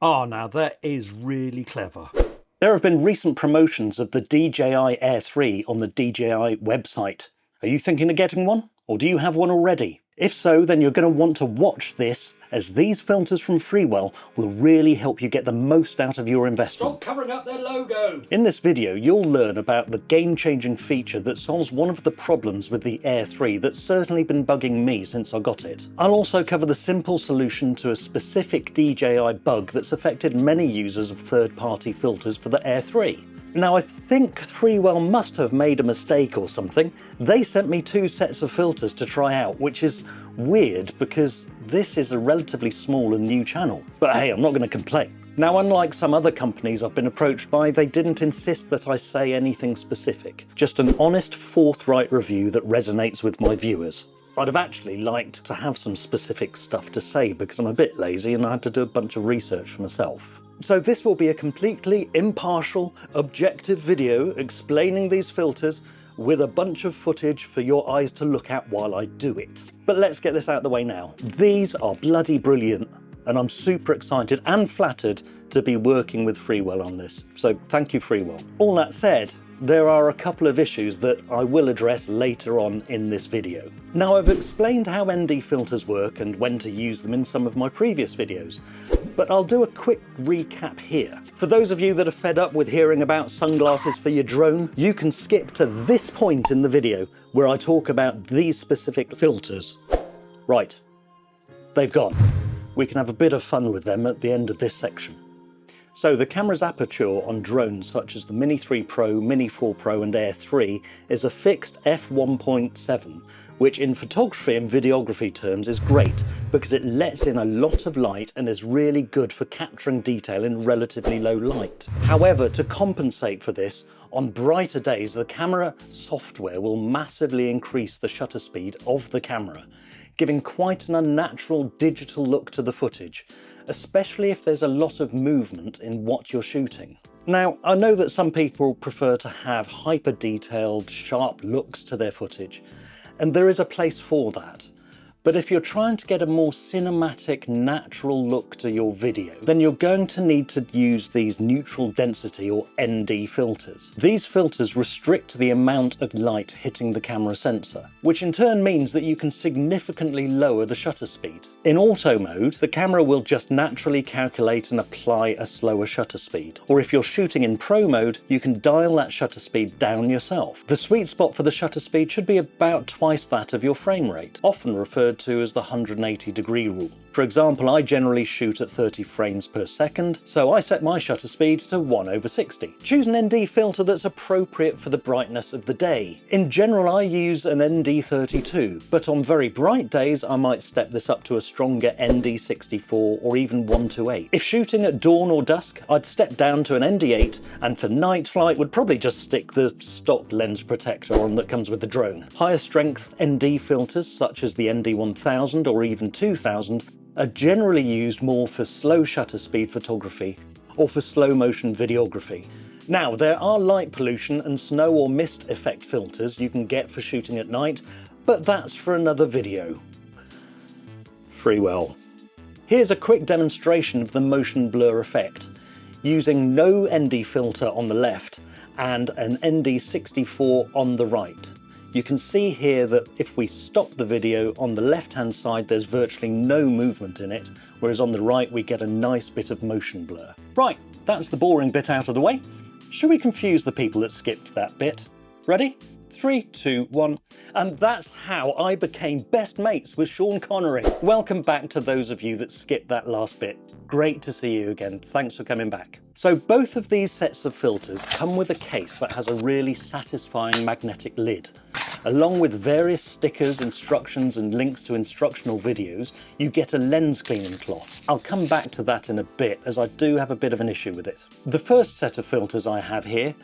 Oh, now that is really clever. There have been recent promotions of the DJI Air 3 on the DJI website. Are you thinking of getting one? Or do you have one already? If so, then you're going to want to watch this, as these filters from Freewell will really help you get the most out of your investment. Stop covering up their logo! In this video, you'll learn about the game-changing feature that solves one of the problems with the Air 3 that's certainly been bugging me since I got it. I'll also cover the simple solution to a specific DJI bug that's affected many users of third-party filters for the Air 3. Now, I think Freewell must have made a mistake or something. They sent me 2 sets of filters to try out, which is weird because this is a relatively small and new channel. But hey, I'm not going to complain. Now, unlike some other companies I've been approached by, they didn't insist that I say anything specific. Just an honest, forthright review that resonates with my viewers. I'd have actually liked to have some specific stuff to say because I'm a bit lazy and I had to do a bunch of research for myself. So this will be a completely impartial, objective video explaining these filters with a bunch of footage for your eyes to look at while I do it. But let's get this out of the way now. These are bloody brilliant, and I'm super excited and flattered to be working with Freewell on this. So thank you, Freewell. All that said, there are a couple of issues that I will address later on in this video. Now, I've explained how ND filters work and when to use them in some of my previous videos, but I'll do a quick recap here. For those of you that are fed up with hearing about sunglasses for your drone, you can skip to this point in the video where I talk about these specific filters. Right, they've gone. We can have a bit of fun with them at the end of this section. So the camera's aperture on drones such as the Mini 3 Pro, Mini 4 Pro and Air 3 is a fixed f1.7, which in photography and videography terms is great because it lets in a lot of light and is really good for capturing detail in relatively low light. However, to compensate for this, on brighter days the camera software will massively increase the shutter speed of the camera, giving quite an unnatural digital look to the footage, especially if there's a lot of movement in what you're shooting. Now, I know that some people prefer to have hyper-detailed, sharp looks to their footage, and there is a place for that. But if you're trying to get a more cinematic, natural look to your video, then you're going to need to use these neutral density or ND filters. These filters restrict the amount of light hitting the camera sensor, which in turn means that you can significantly lower the shutter speed. In auto mode, the camera will just naturally calculate and apply a slower shutter speed. Or if you're shooting in pro mode, you can dial that shutter speed down yourself. The sweet spot for the shutter speed should be about twice that of your frame rate, often referred to as the 180-degree rule. For example, I generally shoot at 30 frames per second, so I set my shutter speed to 1/60. Choose an ND filter that's appropriate for the brightness of the day. In general, I use an ND32, but on very bright days, I might step this up to a stronger ND64 or even 1:8. If shooting at dawn or dusk, I'd step down to an ND8, and for night flight, would probably just stick the stock lens protector on that comes with the drone. Higher strength ND filters, such as the ND1000 or even 2000, are generally used more for slow shutter speed photography or for slow motion videography. Now, there are light pollution and snow or mist effect filters you can get for shooting at night, but that's for another video. Freewell. Here's a quick demonstration of the motion blur effect, using no ND filter on the left and an ND64 on the right. You can see here that if we stop the video, on the left-hand side there's virtually no movement in it, whereas on the right we get a nice bit of motion blur. Right, that's the boring bit out of the way. Should we confuse the people that skipped that bit? Ready? 3, 2, 1. And that's how I became best mates with Sean Connery. Welcome back to those of you that skipped that last bit. Great to see you again. Thanks for coming back. So both of these sets of filters come with a case that has a really satisfying magnetic lid. Along with various stickers, instructions and links to instructional videos, you get a lens cleaning cloth. I'll come back to that in a bit, as I do have a bit of an issue with it. The first set of filters I have here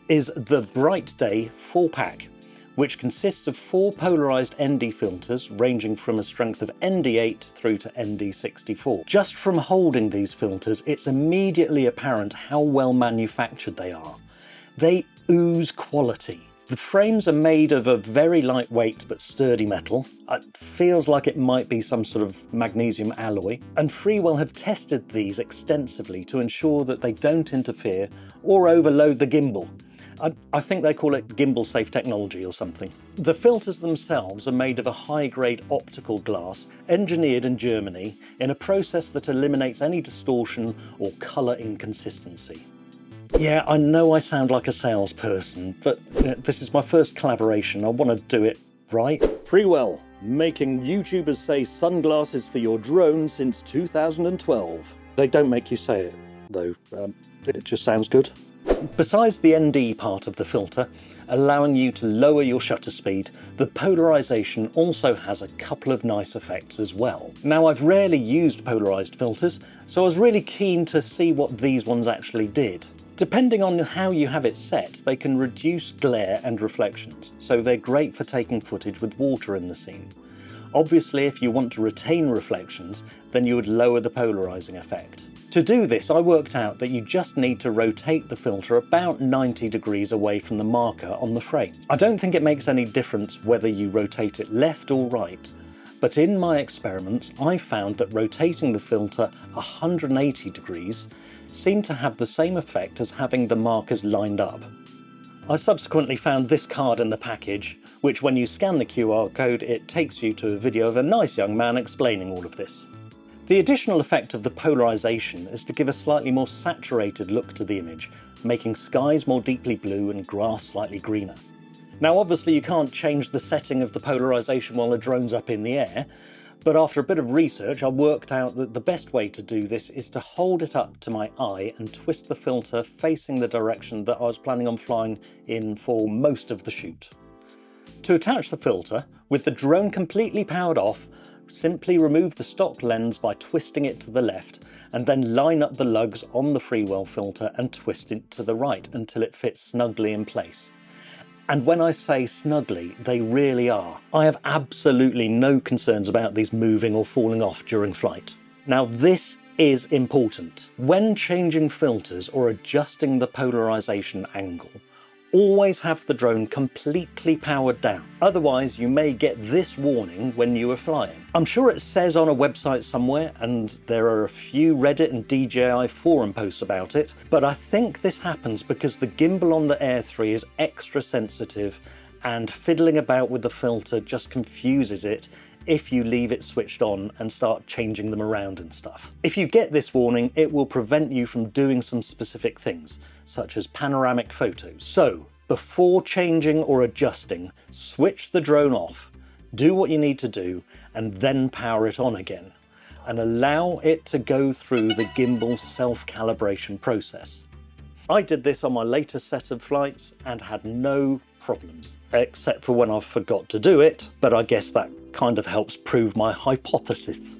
is the Bright Day 4-pack, which consists of 4 polarized ND filters ranging from a strength of ND8 through to ND64. Just from holding these filters, it's immediately apparent how well manufactured they are. They ooze quality. The frames are made of a very lightweight but sturdy metal. It feels like it might be some sort of magnesium alloy. And Freewell have tested these extensively to ensure that they don't interfere or overload the gimbal. I think they call it gimbal safe technology or something. The filters themselves are made of a high-grade optical glass engineered in Germany in a process that eliminates any distortion or colour inconsistency. Yeah, I know I sound like a salesperson, but this is my first collaboration. I want to do it right. Freewell, making YouTubers say sunglasses for your drone since 2012. They don't make you say it, though. It just sounds good. Besides the ND part of the filter, allowing you to lower your shutter speed, the polarization also has a couple of nice effects as well. Now, I've rarely used polarized filters, so I was really keen to see what these ones actually did. Depending on how you have it set, they can reduce glare and reflections, so they're great for taking footage with water in the scene. Obviously, if you want to retain reflections, then you would lower the polarizing effect. To do this, I worked out that you just need to rotate the filter about 90 degrees away from the marker on the frame. I don't think it makes any difference whether you rotate it left or right, but in my experiments, I found that rotating the filter 180 degrees seemed to have the same effect as having the markers lined up. I subsequently found this card in the package, which when you scan the QR code, it takes you to a video of a nice young man explaining all of this. The additional effect of the polarization is to give a slightly more saturated look to the image, making skies more deeply blue and grass slightly greener. Now obviously you can't change the setting of the polarization while the drone's up in the air, but after a bit of research I worked out that the best way to do this is to hold it up to my eye and twist the filter facing the direction that I was planning on flying in for most of the shoot. To attach the filter, with the drone completely powered off, simply remove the stock lens by twisting it to the left and then line up the lugs on the Freewell filter and twist it to the right until it fits snugly in place. And when I say snugly, they really are. I have absolutely no concerns about these moving or falling off during flight. Now this is important. When changing filters or adjusting the polarization angle, always have the drone completely powered down. Otherwise, you may get this warning when you are flying. I'm sure it says on a website somewhere, and there are a few Reddit and DJI forum posts about it, but I think this happens because the gimbal on the Air 3 is extra sensitive and fiddling about with the filter just confuses it if you leave it switched on and start changing them around and stuff. If you get this warning, it will prevent you from doing some specific things, such as panoramic photos. So, before changing or adjusting, switch the drone off, do what you need to do, and then power it on again, and allow it to go through the gimbal self-calibration process. I did this on my latest set of flights and had no problems, except for when I forgot to do it, but I guess that kind of helps prove my hypothesis.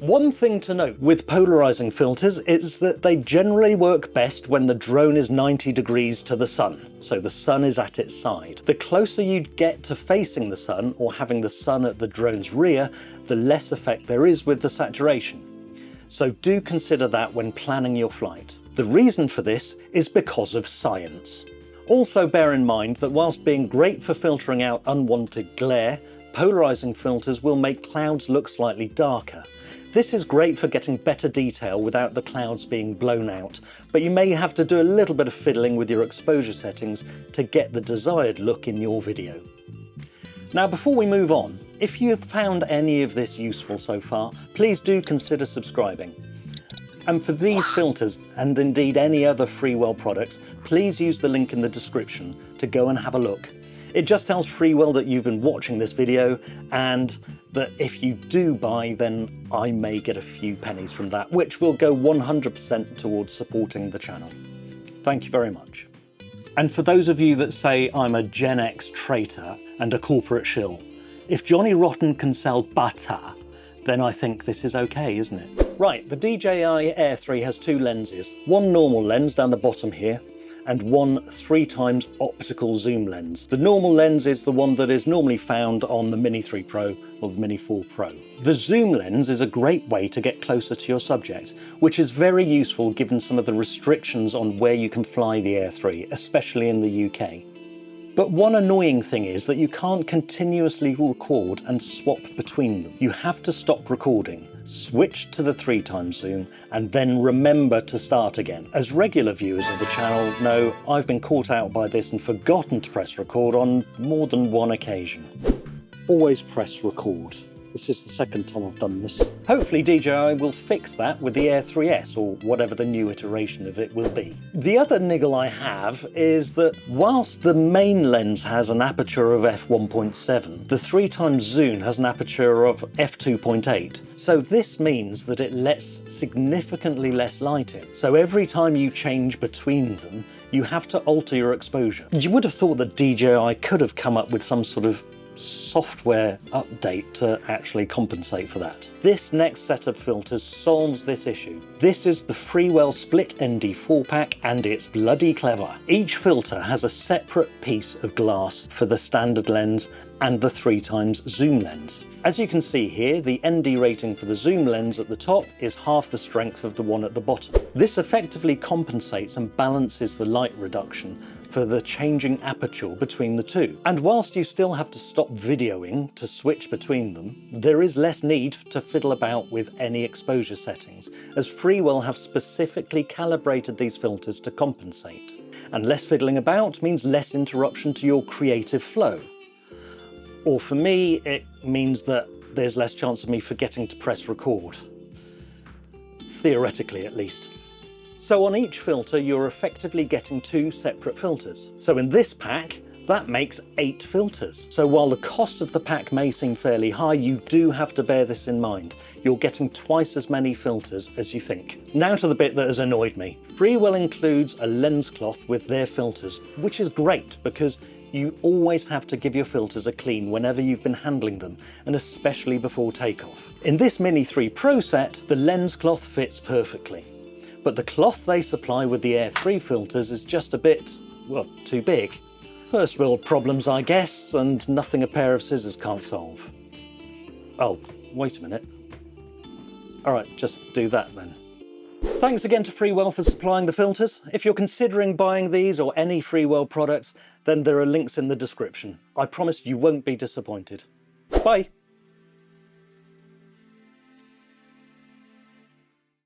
One thing to note with polarizing filters is that they generally work best when the drone is 90 degrees to the sun, so the sun is at its side. The closer you get to facing the sun or having the sun at the drone's rear, the less effect there is with the saturation. So do consider that when planning your flight. The reason for this is because of science. Also bear in mind that whilst being great for filtering out unwanted glare, polarizing filters will make clouds look slightly darker. This is great for getting better detail without the clouds being blown out, but you may have to do a little bit of fiddling with your exposure settings to get the desired look in your video. Now before we move on, if you have found any of this useful so far, please do consider subscribing. And for these filters, and indeed any other Freewell products, please use the link in the description to go and have a look. It just tells Freewell that you've been watching this video, and that if you do buy, then I may get a few pennies from that, which will go 100% towards supporting the channel. Thank you very much. And for those of you that say I'm a Gen X traitor and a corporate shill, if Johnny Rotten can sell butter, then I think this is okay, isn't it? Right, the DJI Air 3 has two lenses. One normal lens down the bottom here, and one 3x optical zoom lens. The normal lens is the one that is normally found on the Mini 3 Pro or the Mini 4 Pro. The zoom lens is a great way to get closer to your subject, which is very useful given some of the restrictions on where you can fly the Air 3, especially in the UK. But one annoying thing is that you can't continuously record and swap between them. You have to stop recording, switch to the 3x zoom, and then remember to start again. As regular viewers of the channel know, I've been caught out by this and forgotten to press record on more than one occasion. Always press record. This is the second time I've done this. Hopefully DJI will fix that with the Air 3S or whatever the new iteration of it will be. The other niggle I have is that whilst the main lens has an aperture of f1.7, the 3x zoom has an aperture of f2.8. So this means that it lets significantly less light in. So every time you change between them, you have to alter your exposure. You would have thought that DJI could have come up with some sort of software update to actually compensate for that. This next set of filters solves this issue. This is the Freewell Split ND 4-pack and it's bloody clever. Each filter has a separate piece of glass for the standard lens and the 3x zoom lens. As you can see here, the ND rating for the zoom lens at the top is half the strength of the one at the bottom. This effectively compensates and balances the light reduction for the changing aperture between the two. And whilst you still have to stop videoing to switch between them, there is less need to fiddle about with any exposure settings, as Freewell have specifically calibrated these filters to compensate. And less fiddling about means less interruption to your creative flow. Or for me, it means that there's less chance of me forgetting to press record. Theoretically, at least. So on each filter, you're effectively getting 2 separate filters. So in this pack, that makes 8 filters. So while the cost of the pack may seem fairly high, you do have to bear this in mind. You're getting twice as many filters as you think. Now to the bit that has annoyed me. Freewell includes a lens cloth with their filters, which is great because you always have to give your filters a clean whenever you've been handling them, and especially before takeoff. In this Mini 3 Pro set, the lens cloth fits perfectly. But the cloth they supply with the Air 3 filters is just a bit, well, too big. First world problems, I guess, and nothing a pair of scissors can't solve. Oh, wait a minute. All right, just do that then. Thanks again to Freewell for supplying the filters. If you're considering buying these or any Freewell products, then there are links in the description. I promise you won't be disappointed. Bye.